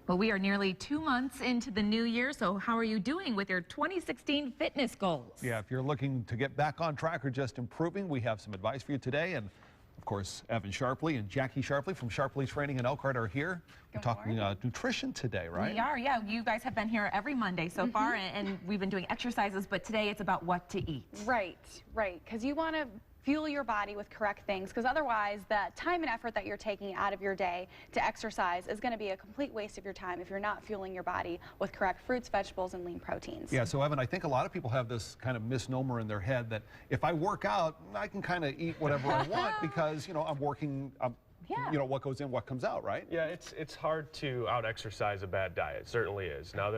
Well, we are nearly 2 months into the new year, so how are you doing with your 2016 fitness goals? Yeah, if you're looking to get back on track or just improving, we have some advice for you today. And of course, Evan Sharpley and Jackie Sharpley from Sharpley Training in Elkhart are here. We're talking nutrition today, right? We are, yeah. You guys have been here every Monday so far, and we've been doing exercises, but today it's about what to eat. Right, because you want to fuel your body with correct things, because otherwise the time and effort that you're taking out of your day to exercise is going to be a complete waste of your time if you're not fueling your body with correct fruits, vegetables, and lean proteins. Yeah, so Evan, I think a lot of people have this kind of misnomer in their head that if I work out, I can kind of eat whatever I want because, you know, I'm working, you know, what goes in, what comes out, right? Yeah, it's hard to out-exercise a bad diet. It certainly is. Now,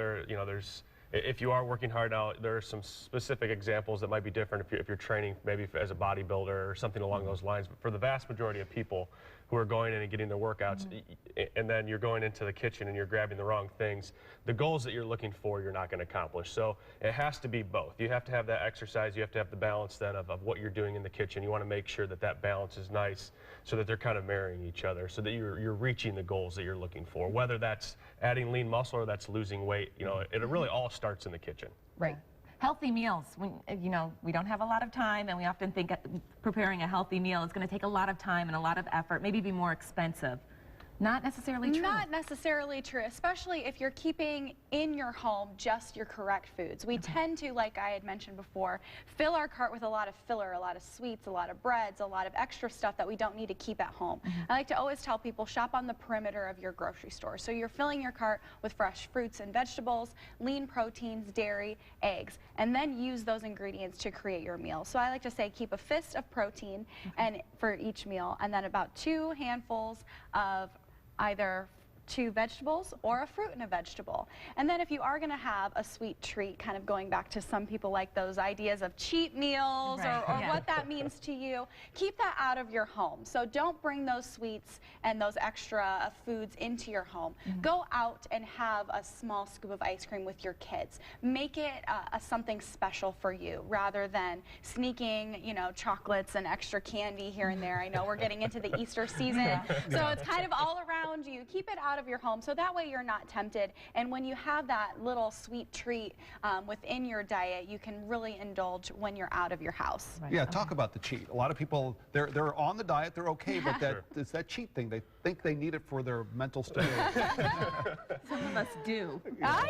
if you are working hard out, there are some specific examples that might be different if you're training maybe as a bodybuilder or something along those lines. But for the vast majority of people who are going in and getting their workouts, and then you're going into the kitchen and you're grabbing the wrong things, the goals that you're looking for, you're not going to accomplish. So it has to be both. You have to have that exercise. You have to have the balance then of what you're doing in the kitchen. You want to make sure that that balance is nice so that they're kind of marrying each other so that you're reaching the goals that you're looking for, whether that's adding lean muscle or that's losing weight. You know, it really all starts in the kitchen. Right. Healthy meals. You know, we don't have a lot of time, and we often think preparing a healthy meal is going to take a lot of time and a lot of effort, maybe be more expensive. Not necessarily true. Not necessarily true, especially if you're keeping in your home just your correct foods. We tend to, like I had mentioned before, fill our cart with a lot of filler, a lot of sweets, a lot of breads, a lot of extra stuff that we don't need to keep at home. I like to always tell people, shop on the perimeter of your grocery store. So you're filling your cart with fresh fruits and vegetables, lean proteins, dairy, eggs, and then use those ingredients to create your meal. So I like to say keep a fist of protein and for each meal, and then about 2 handfuls of either 2 vegetables or a fruit and a vegetable. And then if you are going to have a sweet treat, kind of going back to some people like those ideas of cheat meals or what that means to you, keep that out of your home. So don't bring those sweets and those extra foods into your home. Go out and have a small scoop of ice cream with your kids. Make it something special for you rather than sneaking, you know, chocolates and extra candy here and there. I know we're getting into the Easter season, so it's kind of all around you. Keep it out of your home so that way you're not tempted, and when you have that little sweet treat within your diet, you can really indulge when you're out of your house. Right. Yeah, talk about the cheat. A lot of people, they're on the diet, they're okay, but it's that cheat thing. They think they need it for their mental stability. Some of us do. I'm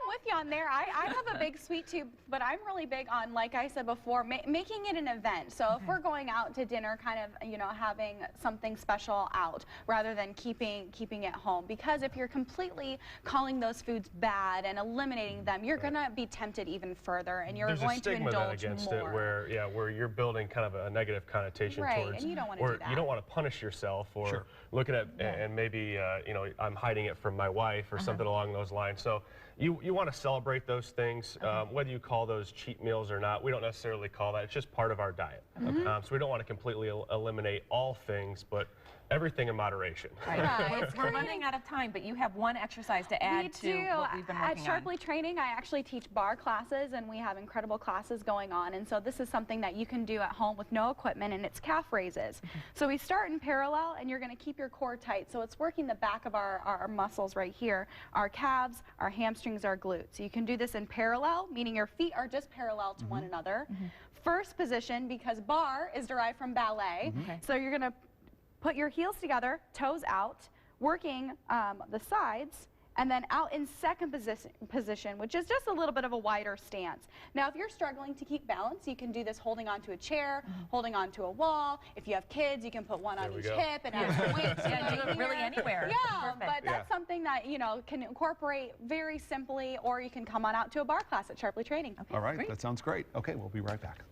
with you on there. I have a big sweet tooth, but I'm really big on, like I said before, making it an event. So if we're going out to dinner, kind of, you know, having something special out rather than keeping it home. Because if you're completely calling those foods bad and eliminating them, you're going to be tempted even further, and you're going to indulge against more. It where you're building kind of a negative connotation towards, and you don't want to do that. You don't want to punish yourself or look at it and maybe you know, I'm hiding it from my wife or something along those lines. So you want to celebrate those things, whether you call those cheat meals or not. We don't necessarily call that. It's just part of our diet. So we don't want to completely eliminate all things, but everything in moderation. We're running out of time, but you have one exercise to add to what we've been working on. At Sharpley Training, I actually teach bar classes, and we have incredible classes going on. And so this is something that you can do at home with no equipment, and it's calf raises. So we start in parallel, and you're going to keep your core tight. So it's working the back of our muscles right here, our calves, our hamstrings, our glutes. So you can do this in parallel, meaning your feet are just parallel to one another. First position, because bar is derived from ballet. So you're going to put your heels together, toes out, working the sides, and then out in second position, which is just a little bit of a wider stance. Now, if you're struggling to keep balance, you can do this holding onto a chair, holding onto a wall. If you have kids, you can put one on each hip and add some weights. Do it really anywhere. Yeah, but that's something that, you know, can incorporate very simply, or you can come on out to a bar class at Sharpley Training. All right, that sounds great. Okay, we'll be right back.